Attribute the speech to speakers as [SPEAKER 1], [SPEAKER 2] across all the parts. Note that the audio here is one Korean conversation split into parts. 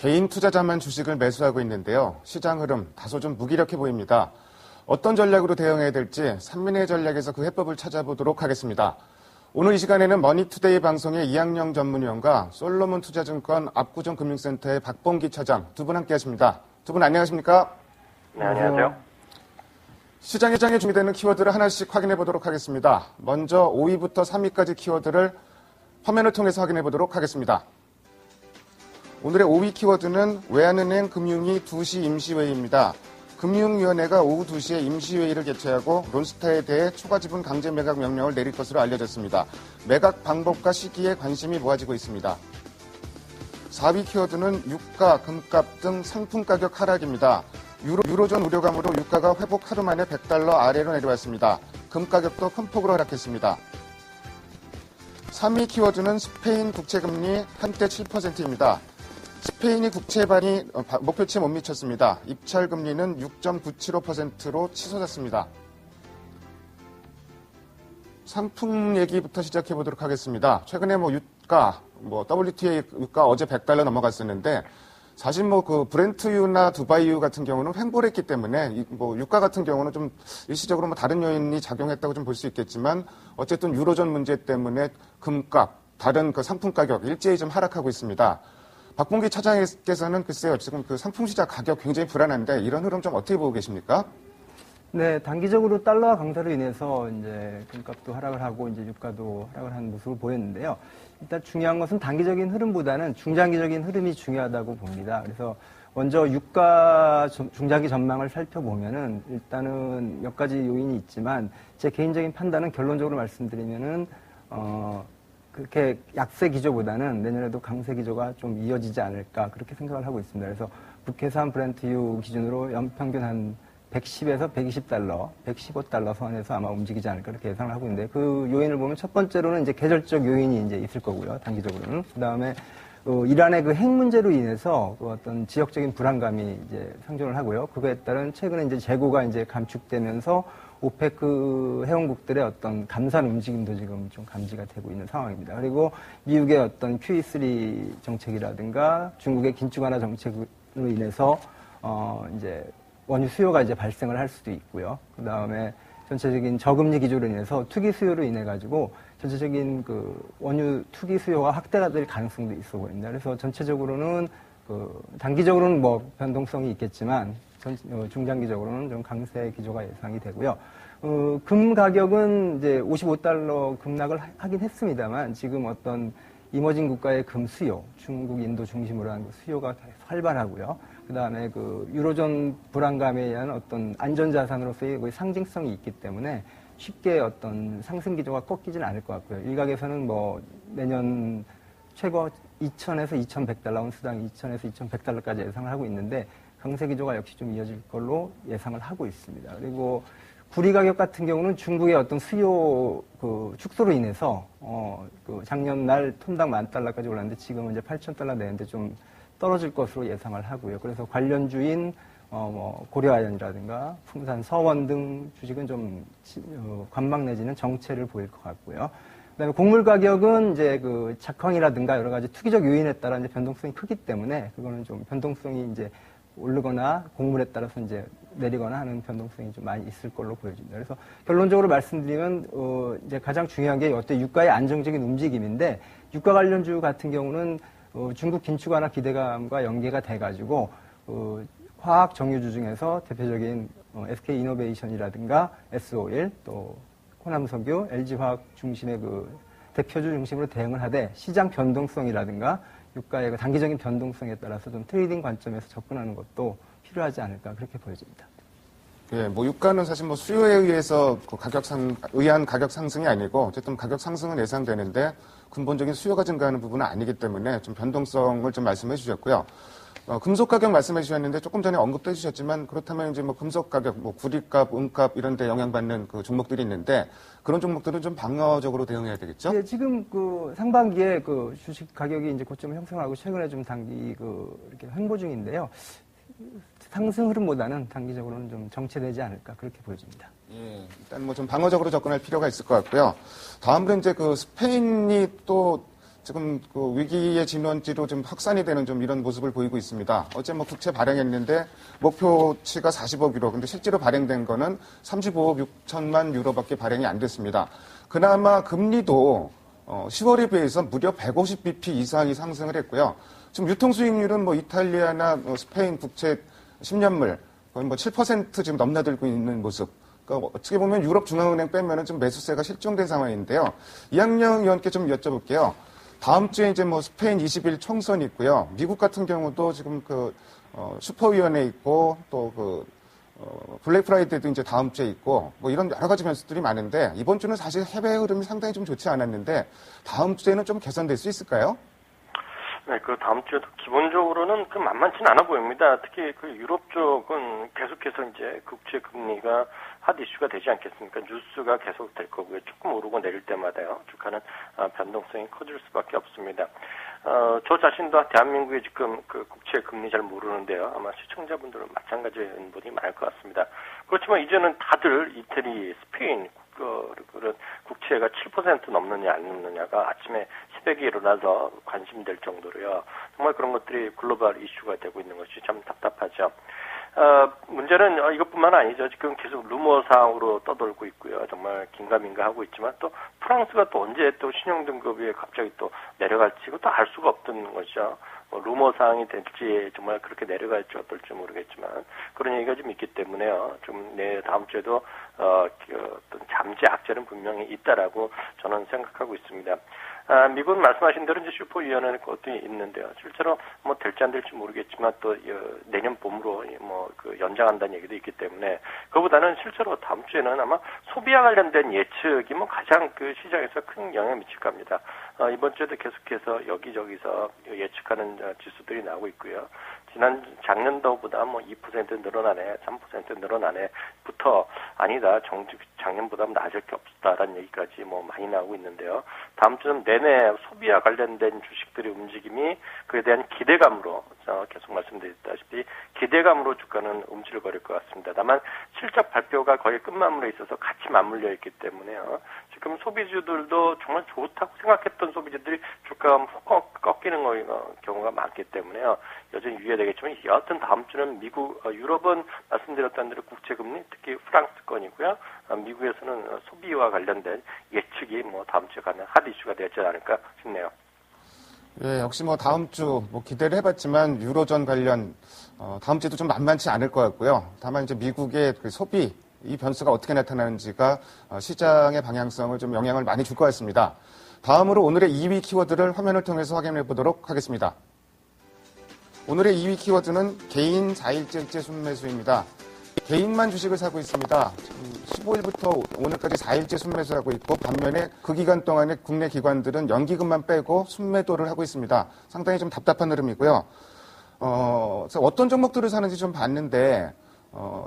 [SPEAKER 1] 개인 투자자만 주식을 매수하고 있는데요. 시장 흐름 다소 좀 무기력해 보입니다. 어떤 전략으로 대응해야 될지 산민의 전략에서 그 해법을 찾아보도록 하겠습니다. 오늘 이 시간에는 머니투데이 방송의 이학영 전문위원과 솔로몬 투자증권 압구정금융센터의 박범기 차장 두 분 함께 하십니다. 두 분 안녕하십니까?
[SPEAKER 2] 네, 안녕하세요.
[SPEAKER 1] 시장에 준비되는 키워드를 하나씩 확인해 보도록 하겠습니다. 먼저 5위부터 3위까지 키워드를 화면을 통해서 확인해 보도록 하겠습니다. 오늘의 5위 키워드는 외환은행 금융위 2시 임시회의입니다. 금융위원회가 오후 2시에 임시회의를 개최하고 론스타에 대해 추가 지분 강제 매각 명령을 내릴 것으로 알려졌습니다. 매각 방법과 시기에 관심이 모아지고 있습니다. 4위 키워드는 유가, 금값 등 상품 가격 하락입니다. 유로존 우려감으로 유가가 회복 하루 만에 $100 아래로 내려왔습니다. 금 가격도 큰 폭으로 하락했습니다. 3위 키워드는 스페인 국채금리 한때 7%입니다. 스페인이 국채반이 목표치에 못 미쳤습니다. 입찰 금리는 6.975%로 치솟았습니다. 상품 얘기부터 시작해 보도록 하겠습니다. 최근에 유가, WTI 유가 어제 $100 넘어갔었는데 사실 그 브렌트유나 두바이유 같은 경우는 횡보를 했기 때문에 유가 같은 경우는 좀 일시적으로 다른 요인이 작용했다고 좀 볼 수 있겠지만 어쨌든 유로존 문제 때문에 금값, 다른 그 상품 가격 일제히 좀 하락하고 있습니다. 박범기 차장께서는 글쎄요, 지금 그 상품 시장 가격 굉장히 불안한데 이런 흐름 좀 어떻게 보고 계십니까?
[SPEAKER 3] 네, 단기적으로 달러 강세로 인해서 이제 금값도 하락을 하고 이제 유가도 하락을 하는 모습을 보였는데요. 일단 중요한 것은 단기적인 흐름보다는 중장기적인 흐름이 중요하다고 봅니다. 그래서 먼저 유가 중장기 전망을 살펴보면은 일단은 몇 가지 요인이 있지만 제 개인적인 판단은 결론적으로 말씀드리면은 그렇게 약세 기조보다는 내년에도 강세 기조가 좀 이어지지 않을까 그렇게 생각을 하고 있습니다. 그래서 북해산 브렌트유 기준으로 연평균 한 110에서 $120, $115 선에서 아마 움직이지 않을까 그렇게 예상을 하고 있는데 그 요인을 보면 첫 번째로는 이제 계절적 요인이 이제 있을 거고요. 단기적으로는. 그 다음에 이란의 그 핵 문제로 인해서 그 어떤 지역적인 불안감이 이제 상존을 하고요. 그거에 따른 최근에 이제 재고가 이제 감축되면서 오페크 회원국들의 어떤 감산 움직임도 지금 좀 감지가 되고 있는 상황입니다. 그리고 미국의 어떤 QE3 정책이라든가 중국의 긴축 완화 정책으로 인해서 이제 원유 수요가 이제 발생을 할 수도 있고요. 그 다음에 전체적인 저금리 기조로 인해서 투기 수요로 인해 가지고 전체적인 그 원유 투기 수요가 확대가 될 가능성도 있어 보입니다. 그래서 전체적으로는 단기적으로는 변동성이 있겠지만 중장기적으로는 좀 강세 기조가 예상이 되고요. 금 가격은 이제 $55 급락을 하긴 했습니다만 지금 어떤 이머징 국가의 금 수요, 중국, 인도 중심으로 한 수요가 활발하고요. 그 다음에 유로존 불안감에 의한 어떤 안전자산으로서의 상징성이 있기 때문에 쉽게 어떤 상승 기조가 꺾이지는 않을 것 같고요. 일각에서는 내년 최고 2,000에서 2,100달러, 온수당 2,000에서 2,100달러까지 예상을 하고 있는데 강세 기조가 역시 좀 이어질 걸로 예상을 하고 있습니다. 그리고 구리 가격 같은 경우는 중국의 어떤 수요 축소로 인해서 작년 날 톤당 $10,000까지 올랐는데 지금은 이제 $8,000 내는데 좀 떨어질 것으로 예상을 하고요. 그래서 관련주인 고려아연이라든가 풍산, 서원 등 주식은 좀 관망 내지는 정체를 보일 것 같고요. 그다음에 곡물 가격은 이제 작황이라든가 여러 가지 투기적 요인에 따라 이제 변동성이 크기 때문에 그거는 좀 변동성이 이제 오르거나 곡물에 따라서 이제 내리거나 하는 변동성이 좀 많이 있을 걸로 보여집니다. 그래서 결론적으로 말씀드리면 이제 가장 중요한 게 어때 유가의 안정적인 움직임인데 유가 관련주 같은 경우는 중국 긴축 완화 기대감과 연계가 돼가지고 화학 정유주 중에서 대표적인 SK 이노베이션이라든가 S-오일 또 호남석유, LG화학 중심의 대표주 중심으로 대응을 하되 시장 변동성이라든가 유가의 단기적인 변동성에 따라서 좀 트레이딩 관점에서 접근하는 것도 필요하지 않을까 그렇게 보여집니다.
[SPEAKER 1] 예, 유가는 사실 수요에 의해서 의한 가격 상승이 아니고 어쨌든 가격 상승은 예상되는데 근본적인 수요가 증가하는 부분은 아니기 때문에 좀 변동성을 좀 말씀해 주셨고요. 금속 가격 말씀해 주셨는데 조금 전에 언급도 해 주셨지만 그렇다면 이제 금속 가격, 구리값, 은값 이런 데 영향받는 종목들이 있는데 그런 종목들은 좀 방어적으로 대응해야 되겠죠?
[SPEAKER 3] 네, 지금 상반기에 주식 가격이 이제 고점을 형성하고 최근에 좀 단기 이렇게 횡보 중인데요. 상승 흐름보다는 단기적으로는 좀 정체되지 않을까 그렇게 보여집니다.
[SPEAKER 1] 예, 일단 좀 방어적으로 접근할 필요가 있을 것 같고요. 다음으로 이제 스페인이 또 지금 그 위기의 진원지로 좀 확산이 되는 좀 이런 모습을 보이고 있습니다. 어제 뭐 국채 발행했는데 목표치가 40억 유로, 근데 실제로 발행된 거는 35억 6천만 유로밖에 발행이 안 됐습니다. 그나마 금리도 10월에 비해서 무려 150bp 이상이 상승을 했고요. 지금 유통수익률은 뭐 이탈리아나 스페인 국채 10년물 거의 뭐 7% 지금 넘나들고 있는 모습. 그러니까 어떻게 보면 유럽 중앙은행 빼면은 좀 매수세가 실종된 상황인데요. 이학영 의원께 좀 여쭤볼게요. 다음 주에 이제 뭐 스페인 20일 총선이 있고요. 미국 같은 경우도 지금 슈퍼위원회 있고 또 블랙 프라이데이도 이제 다음 주에 있고 뭐 이런 여러 가지 변수들이 많은데 이번 주는 사실 해외 흐름이 상당히 좀 좋지 않았는데 다음 주에는 좀 개선될 수 있을까요?
[SPEAKER 2] 네, 그 다음 주에도 기본적으로는 만만치는 않아 보입니다. 특히 그 유럽 쪽은 계속해서 이제 국채 금리가 핫 이슈가 되지 않겠습니까? 뉴스가 계속 될 거고요. 조금 오르고 내릴 때마다요. 주가는 변동성이 커질 수밖에 없습니다. 저 자신도 대한민국의 지금 그 국채 금리 잘 모르는데요. 아마 시청자분들은 마찬가지인 분이 많을 것 같습니다. 그렇지만 이제는 다들 이태리, 스페인 그런 국채가 7% 넘느냐 안 넘느냐가 아침에 새벽에 일어나서 관심이 될 정도로요. 정말 그런 것들이 글로벌 이슈가 되고 있는 것이 참 답답하죠. 문제는 이것뿐만 아니죠. 지금 계속 루머상으로 떠돌고 있고요. 정말 긴가민가 하고 있지만 또 프랑스가 또 언제 또 신용등급이 갑자기 또 내려갈지 그것도 알 수가 없던 거죠. 루머상이 될지 정말 그렇게 내려갈지 어떨지 모르겠지만 그런 얘기가 좀 있기 때문에요. 좀 다음 주에도 어떤 잠재 악재는 분명히 있다라고 저는 생각하고 있습니다. 미국은 말씀하신 대로 이제 슈퍼위원회는 그것도 있는데요. 실제로 뭐 될지 안 될지 모르겠지만 또 내년 봄으로 연장한다는 얘기도 있기 때문에 그보다는 실제로 다음 주에는 아마 소비와 관련된 예측이 뭐 가장 그 시장에서 큰 영향을 미칠 겁니다. 이번 주에도 계속해서 여기저기서 예측하는 지수들이 나오고 있고요. 작년도보다 뭐 2% 늘어나네, 3% 늘어나네부터 아니다, 작년보다 낮을 게 없다라는 얘기까지 뭐 많이 나오고 있는데요. 다음 주는 내내 소비와 관련된 주식들의 움직임이 그에 대한 기대감으로 계속 말씀드렸다시피 기대감으로 주가는 움찔거릴 것 같습니다. 다만 실적 발표가 거의 끝마무리에 있어서 같이 맞물려 있기 때문에요. 지금 소비주들도 정말 좋다고 생각했던 소비주들이 주가가 훅 꺾이는 경우가 많기 때문에요. 여전히 유예되겠지만 여하튼 다음 주는 유럽은 말씀드렸던 대로 국채금리 특히 프랑스권이고요. 미국에서는 소비와 관련된 예측이 뭐 다음 주에 가는 핫 이슈가 되지 않을까 싶네요.
[SPEAKER 1] 예, 역시 뭐 다음 주 뭐 기대를 해봤지만 유로존 관련 다음 주에도 좀 만만치 않을 것 같고요. 다만 이제 미국의 그 소비 이 변수가 어떻게 나타나는지가 시장의 방향성을 좀 영향을 많이 줄 것 같습니다. 다음으로 오늘의 2위 키워드를 화면을 통해서 확인해 보도록 하겠습니다. 오늘의 2위 키워드는 개인 4일째 순매수입니다. 개인만 주식을 사고 있습니다. 15일부터 오늘까지 4일째 순매수하고 있고 반면에 그 기간 동안에 국내 기관들은 연기금만 빼고 순매도를 하고 있습니다. 상당히 좀 답답한 흐름이고요. 어떤 종목들을 사는지 좀 봤는데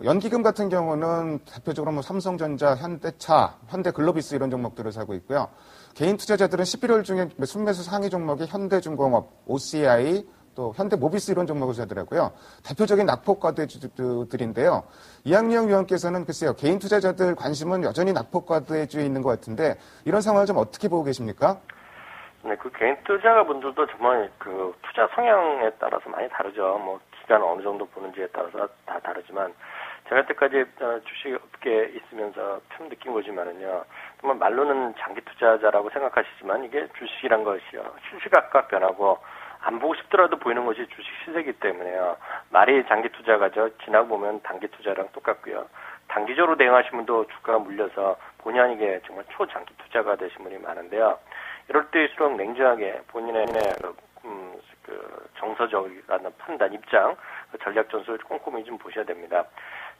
[SPEAKER 1] 연기금 같은 경우는 대표적으로 뭐 삼성전자, 현대차, 현대글로비스 이런 종목들을 사고 있고요. 개인 투자자들은 11월 중에 순매수 상위 종목이 현대중공업, OCI, 또 현대모비스 이런 종목을 사더라고요. 대표적인 낙폭과대주들인데요. 이학영 위원께서는 글쎄요, 개인 투자자들 관심은 여전히 낙폭과대주에 있는 것 같은데 이런 상황을 좀 어떻게 보고 계십니까?
[SPEAKER 2] 네, 그 개인 투자자분들도 정말 그 투자 성향에 따라서 많이 다르죠. 뭐 기간 어느 정도 보는지에 따라서 다 다르지만 제가 때까지 주식업계에 있으면서 참 느낀 거지만은요. 정말 말로는 장기 투자자라고 생각하시지만 이게 주식이란 것이요. 실시각각 변하고 안 보고 싶더라도 보이는 것이 주식 시세이기 때문에요. 말이 장기 투자가죠. 지나고 보면 단기 투자랑 똑같고요. 단기적으로 대응하신 분도 주가가 물려서 본의 아니게 정말 초장기 투자가 되신 분이 많은데요. 이럴 때일수록 냉정하게 본인의 정서적이라는 판단, 입장, 전략 전술을 꼼꼼히 좀 보셔야 됩니다.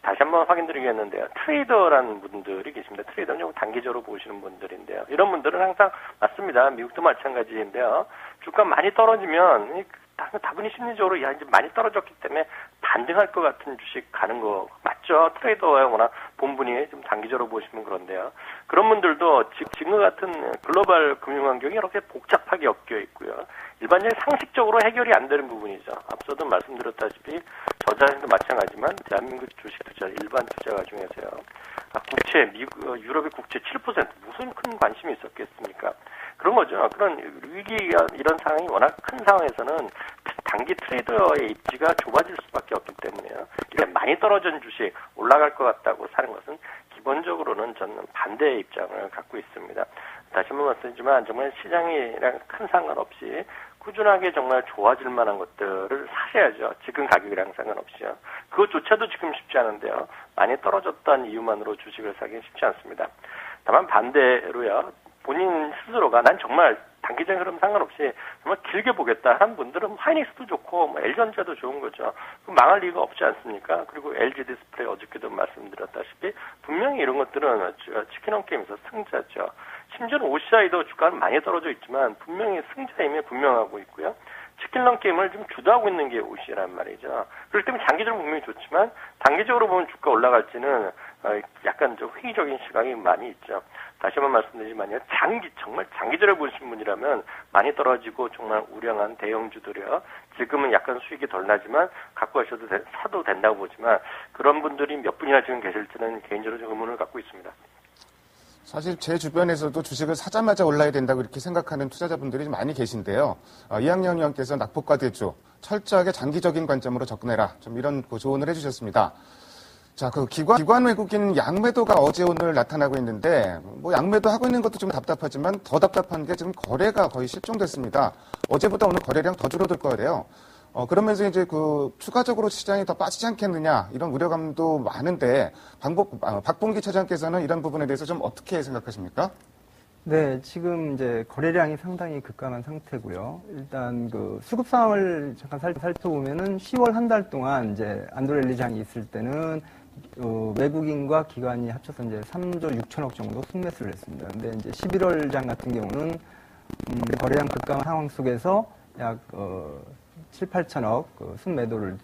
[SPEAKER 2] 다시 한번 확인드리겠는데요. 트레이더라는 분들이 계십니다. 트레이더는 좀 단기적으로 보시는 분들인데요. 이런 분들은 항상 맞습니다. 미국도 마찬가지인데요. 주가 많이 떨어지면 다분히 심리적으로 이제 많이 떨어졌기 때문에 반등할 것 같은 주식 가는 거 맞죠? 트레이더와 워낙 본분이 좀 단기적으로 보시면 그런데요. 그런 분들도 지금 같은 글로벌 금융환경이 이렇게 복잡하게 엮여 있고요. 일반적인 상식적으로 해결이 안 되는 부분이죠. 앞서도 말씀드렸다시피 저 자신도 마찬가지지만 대한민국 주식 투자, 일반 투자가 중에서요. 국채, 유럽의 국채 7% 무슨 큰 관심이 있었겠습니까? 그런 거죠. 그런 위기가 이런 상황이 워낙 큰 상황에서는 단기 트레이더의 입지가 좁아질 수밖에 없기 때문에요. 이렇게 많이 떨어진 주식 올라갈 것 같다고 사는 것은 기본적으로는 저는 반대의 입장을 갖고 있습니다. 다시 한번 말씀드리지만 정말 시장이랑 큰 상관없이 꾸준하게 정말 좋아질 만한 것들을 사셔야죠. 지금 가격이랑 상관없이요. 그것조차도 지금 쉽지 않은데요. 많이 떨어졌다는 이유만으로 주식을 사기는 쉽지 않습니다. 다만 반대로요. 본인 스스로가 난 정말 단기적인 흐름 상관없이 정말 길게 보겠다 하는 분들은 하이닉스도 좋고 뭐 LG전자도 좋은 거죠. 망할 리가 없지 않습니까? 그리고 LG 디스플레이 어저께도 말씀드렸다시피 분명히 이런 것들은 치킨원 게임에서 승자죠. 심지어는 OCI도 주가는 많이 떨어져 있지만 분명히 승자임이 분명하고 있고요. 치킨런 게임을 좀 주도하고 있는 게 OC란 말이죠. 그렇기 때문에 장기적으로 분명히 좋지만 단기적으로 보면 주가 올라갈지는 약간 좀 회의적인 시각이 많이 있죠. 다시 한번 말씀드리지만요. 정말 장기적으로 보신 분이라면 많이 떨어지고 정말 우량한 대형주들이요. 지금은 약간 수익이 덜 나지만 갖고 사도 된다고 보지만 그런 분들이 몇 분이나 지금 계실지는 개인적으로 좀 의문을 갖고 있습니다.
[SPEAKER 1] 사실 제 주변에서도 주식을 사자마자 올라야 된다고 이렇게 생각하는 투자자분들이 많이 계신데요. 이학년 의원께서 낙폭과 대주, 철저하게 장기적인 관점으로 접근해라. 좀 이런 조언을 해주셨습니다. 자, 기관 외국인 양매도가 어제 오늘 나타나고 있는데, 뭐 양매도 하고 있는 것도 좀 답답하지만 더 답답한 게 지금 거래가 거의 실종됐습니다. 어제보다 오늘 거래량 더 줄어들 거예요. 그러면서 이제 추가적으로 시장이 더 빠지지 않겠느냐, 이런 우려감도 많은데, 박봉기 차장께서는 이런 부분에 대해서 좀 어떻게 생각하십니까?
[SPEAKER 3] 네, 지금 이제 거래량이 상당히 급감한 상태고요. 일단 수급 상황을 잠깐 살펴보면은 10월 한 달 동안 이제 안도렐리장이 있을 때는 외국인과 기관이 합쳐서 이제 3조 6천억 정도 순매수를 했습니다. 근데 이제 11월 장 같은 경우는 거래량 급감 상황 속에서 약 7, 8천억 순매도를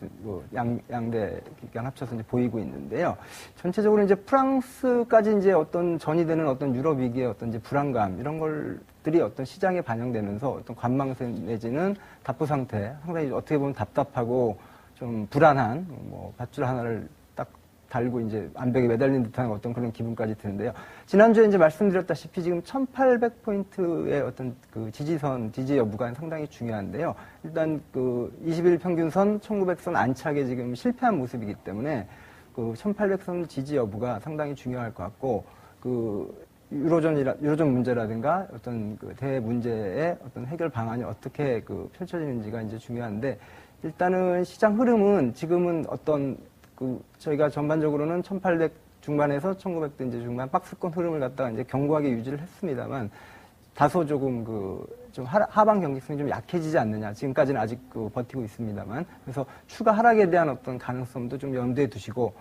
[SPEAKER 3] 양대 기관 합쳐서 이제 보이고 있는데요. 전체적으로 이제 프랑스까지 이제 어떤 전이되는 어떤 유럽 위기의 어떤 이제 불안감 이런 것들이 어떤 시장에 반영되면서 어떤 관망세 내지는 답보 상태, 상당히 어떻게 보면 답답하고 좀 불안한 밧줄 하나를 딱 달고 이제 암벽에 매달린 듯한 어떤 그런 기분까지 드는데요. 지난주에 이제 말씀드렸다시피 지금 1800포인트의 어떤 지지 여부가 상당히 중요한데요. 일단 20일 평균선, 1900선 안착에 지금 실패한 모습이기 때문에 1800선 지지 여부가 상당히 중요할 것 같고, 유로존 문제라든가 어떤 대문제의 어떤 해결 방안이 어떻게 펼쳐지는지가 이제 중요한데, 일단은 시장 흐름은 지금은 어떤 저희가 전반적으로는 1800 중반에서 1900대 이제 중반 박스권 흐름을 갖다가 이제 견고하게 유지를 했습니다만 다소 조금 좀 하방 경직성이 좀 약해지지 않느냐. 지금까지는 아직 버티고 있습니다만. 그래서 추가 하락에 대한 어떤 가능성도 좀 염두에 두시고,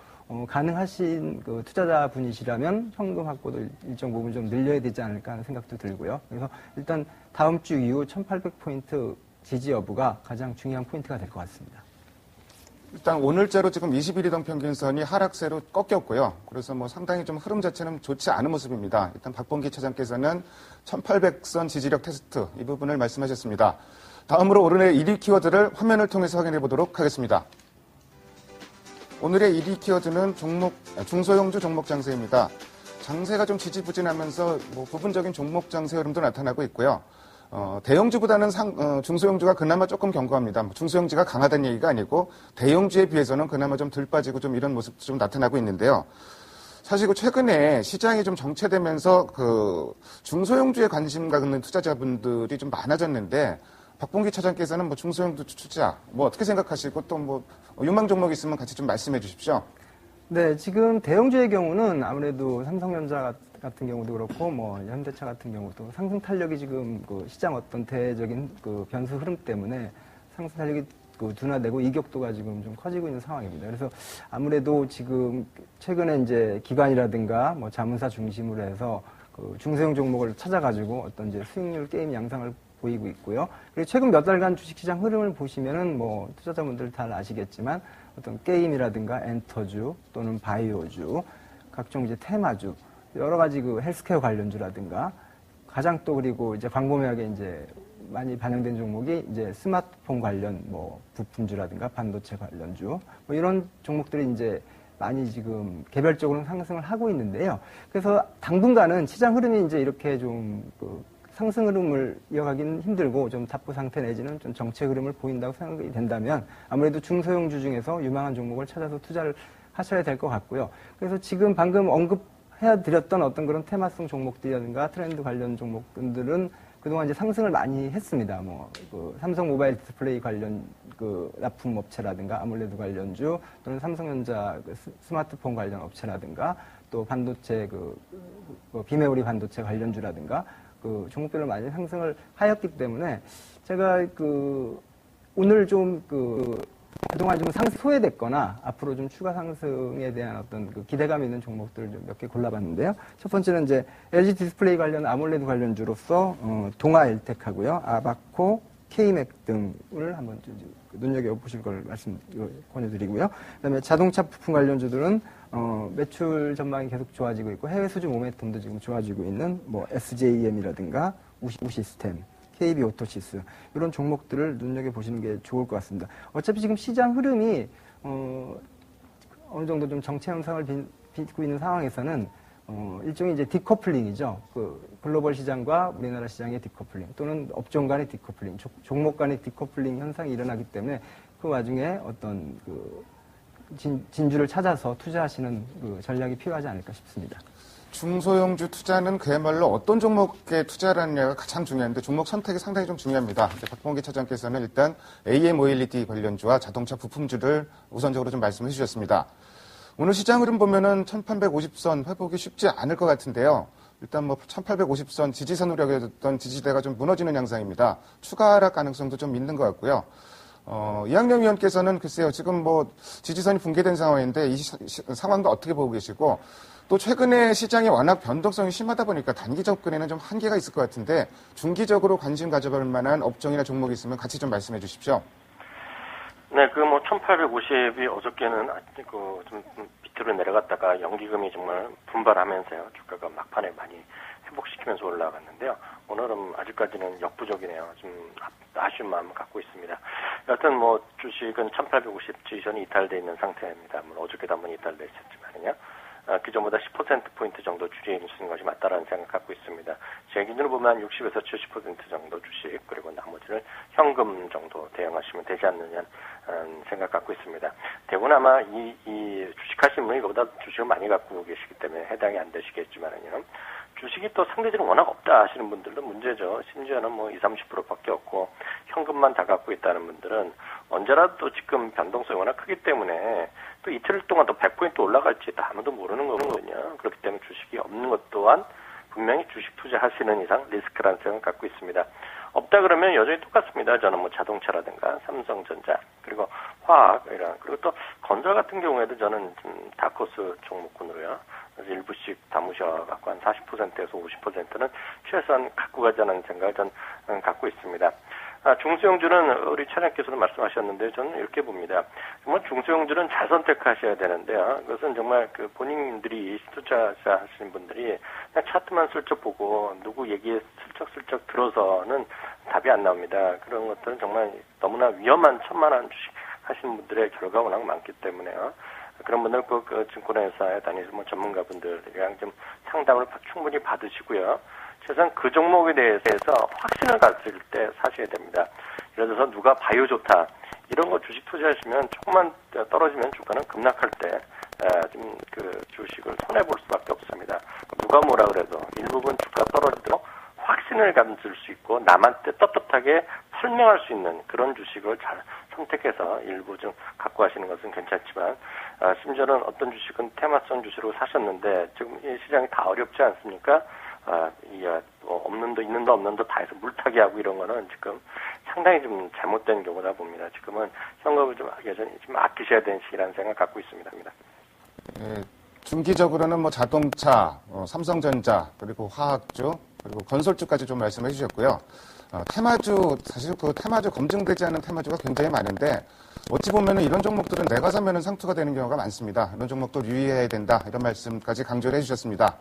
[SPEAKER 3] 가능하신 투자자분이시라면 현금 확보도 일정 부분 좀 늘려야 되지 않을까 하는 생각도 들고요. 그래서 일단 다음 주 이후 1800포인트 지지 여부가 가장 중요한 포인트가 될 것 같습니다.
[SPEAKER 1] 일단 오늘자로 지금 21이동 평균선이 하락세로 꺾였고요. 그래서 상당히 좀 흐름 자체는 좋지 않은 모습입니다. 일단 박봉기 차장께서는 1800선 지지력 테스트 이 부분을 말씀하셨습니다. 다음으로 오늘의 1위 키워드를 화면을 통해서 확인해 보도록 하겠습니다. 오늘의 1위 키워드는 중소형주 종목 장세입니다. 장세가 좀 지지부진하면서 부분적인 종목 장세 흐름도 나타나고 있고요. 대형주보다는 중소형주가 그나마 조금 견고합니다. 중소형주가 강하다는 얘기가 아니고 대형주에 비해서는 그나마 좀 덜 빠지고 좀 이런 모습도 좀 나타나고 있는데요. 사실 최근에 시장이 좀 정체되면서 중소형주에 관심 갖는 투자자분들이 좀 많아졌는데 박봉기 차장께서는 중소형주 투자 어떻게 생각하시고 또 유망 종목 있으면 같이 좀 말씀해 주십시오.
[SPEAKER 3] 네, 지금 대형주의 경우는 아무래도 삼성전자 같은 경우도 그렇고 현대차 같은 경우도 상승 탄력이 지금 시장 어떤 대적인 변수 흐름 때문에 상승 탄력이 둔화되고 이격도가 지금 좀 커지고 있는 상황입니다. 그래서 아무래도 지금 최근에 이제 기관이라든가 자문사 중심으로 해서 중소형 종목을 찾아가지고 어떤 이제 수익률 게임 양상을 보이고 있고요. 그리고 최근 몇 달간 주식시장 흐름을 보시면은 투자자분들 잘 아시겠지만 어떤 게임이라든가 엔터주 또는 바이오주, 각종 이제 테마주, 여러 가지 헬스케어 관련주라든가 가장 또 그리고 이제 광범위하게 이제 많이 반영된 종목이 이제 스마트폰 관련 부품주라든가 반도체 관련주 이런 종목들이 이제 많이 지금 개별적으로 상승을 하고 있는데요. 그래서 당분간은 시장 흐름이 이제 이렇게 좀 상승 흐름을 이어가기는 힘들고 좀 답보 상태 내지는 좀 정체 흐름을 보인다고 생각이 된다면 아무래도 중소형주 중에서 유망한 종목을 찾아서 투자를 하셔야 될 것 같고요. 그래서 지금 방금 언급해드렸던 어떤 그런 테마성 종목들이라든가 트렌드 관련 종목들은 그동안 이제 상승을 많이 했습니다. 삼성 모바일 디스플레이 관련 납품 업체라든가 아몰레드 관련주 또는 삼성전자 스마트폰 관련 업체라든가 또 반도체 비메모리 반도체 관련주라든가 종목별로 많이 상승을 하였기 때문에 제가 오늘 좀 그동안 좀 소외됐거나 앞으로 좀 추가 상승에 대한 어떤 기대감 있는 종목들을 좀 몇 개 골라봤는데요. 첫 번째는 이제 LG 디스플레이 관련 아몰레드 관련주로서 동아 엘텍하고요, 아바코, K맥 등을 한번 눈여겨보실 걸 권유드리고요. 그다음에 자동차 부품 관련주들은 매출 전망이 계속 좋아지고 있고 해외 수주 모멘텀도 지금 좋아지고 있는 SJM이라든가 우시스템, KB 오토시스 이런 종목들을 눈여겨보시는 게 좋을 것 같습니다. 어차피 지금 시장 흐름이 어느 정도 좀 정체 현상을 빚고 있는 상황에서는 일종의 이제 디커플링이죠. 글로벌 시장과 우리나라 시장의 디커플링 또는 업종 간의 디커플링, 종목 간의 디커플링 현상이 일어나기 때문에 그 와중에 어떤 진주를 찾아서 투자하시는 전략이 필요하지 않을까 싶습니다.
[SPEAKER 1] 중소형주 투자는 그야말로 어떤 종목에 투자하느냐가 가장 중요한데 종목 선택이 상당히 좀 중요합니다. 박봉기 차장께서는 일단 AM 모빌리티 관련주와 자동차 부품주를 우선적으로 좀 말씀해 주셨습니다. 오늘 시장 흐름 보면은 1850선 회복이 쉽지 않을 것 같은데요. 일단 1850선 지지선으로 여겨졌던 지지대가 좀 무너지는 양상입니다. 추가 하락 가능성도 좀 있는 것 같고요. 이학년 위원께서는 글쎄요, 지금 지지선이 붕괴된 상황인데 이 상황도 어떻게 보고 계시고 또 최근에 시장이 워낙 변동성이 심하다 보니까 단기 접근에는 좀 한계가 있을 것 같은데 중기적으로 관심 가져볼 만한 업종이나 종목이 있으면 같이 좀 말씀해 주십시오.
[SPEAKER 2] 네, 1850이 어저께는 좀 밑으로 내려갔다가 연기금이 정말 분발하면서요. 주가가 막판에 많이 회복시키면서 올라갔는데요. 오늘은 아직까지는 역부족이네요. 좀 아쉬운 마음을 갖고 있습니다. 여하튼 주식은 1850 지지선이 이탈되어 있는 상태입니다. 어저께도 한번 이탈되어 있었지만요. 기존보다 10%포인트 정도 줄이는 것이 맞다라는 생각 갖고 있습니다. 제 기준으로 보면 60에서 70% 정도 주식, 그리고 나머지를 현금 정도 대응하시면 되지 않느냐 생각 갖고 있습니다. 대부분 아마 이 주식하시는 분이 이거보다 주식을 많이 갖고 계시기 때문에 해당이 안 되시겠지만요. 주식이 또 상대적으로 워낙 없다 하시는 분들도 문제죠. 심지어는 20, 30%밖에 없고 현금만 다 갖고 있다는 분들은 언제라도 지금 변동성이 워낙 크기 때문에 또 이틀 동안 또 100포인트 올라갈지 아무도 모르는 거거든요. 그렇기 때문에 주식이 없는 것 또한 분명히 주식 투자하시는 이상 리스크라는 생각을 갖고 있습니다. 없다 그러면 여전히 똑같습니다. 저는 자동차라든가 삼성전자, 그리고 화학, 그리고 또 건설 같은 경우에도 저는 좀 다크호스 종목군으로요. 일부씩 담으셔갖고 한 40%에서 50%는 최소한 갖고 가자는 생각을 전 갖고 있습니다. 중소형주는 우리 차장께서도 말씀하셨는데 저는 이렇게 봅니다. 정말 중소형주는 잘 선택하셔야 되는데요. 그것은 정말 본인들이 투자하시는 분들이 그냥 차트만 슬쩍 보고 누구 얘기에 슬쩍슬쩍 들어서는 답이 안 나옵니다. 그런 것들은 정말 너무나 위험한 천만한 주식 하시는 분들의 결과가 워낙 많기 때문에요. 그런 분들 증권회사에 다니시는 전문가분들이랑 좀 상담을 충분히 받으시고요. 최소한 그 종목에 대해서 확신을 가질 때 사셔야 됩니다. 예를 들어서 누가 바이오 좋다 이런 거 주식 투자하시면 조금만 떨어지면 주가는 급락할 때 좀 주식을 손해 볼 수밖에 없습니다. 누가 뭐라 그래도 일부분 주가 떨어지도록 확신을 가질 수 있고 남한테 떳떳하게 설명할 수 있는 그런 주식을 잘 선택해서 일부 좀 갖고 가시는 것은 괜찮지만 심지어는 어떤 주식은 테마성 주식으로 사셨는데 지금 이 시장이 다 어렵지 않습니까? 있는 도 없는 도 다 해서 물타기 하고 이런 거는 지금 상당히 좀 잘못된 경우다 봅니다. 지금은 현금을 좀 여전히 좀 아끼셔야 되는 시기라는 생각 갖고 있습니다.
[SPEAKER 1] 네, 중기적으로는 자동차, 삼성전자, 그리고 화학주, 그리고 건설주까지 좀 말씀해 주셨고요. 테마주, 사실 테마주 검증되지 않은 테마주가 굉장히 많은데 어찌 보면은 이런 종목들은 내가 사면은 상투가 되는 경우가 많습니다. 이런 종목도 유의해야 된다. 이런 말씀까지 강조를 해주셨습니다.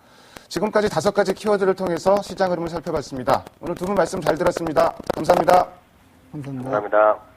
[SPEAKER 1] 지금까지 5가지 키워드를 통해서 시장 흐름을 살펴봤습니다. 오늘 두 분 말씀 잘 들었습니다. 감사합니다.
[SPEAKER 3] 감사합니다.
[SPEAKER 2] 감사합니다.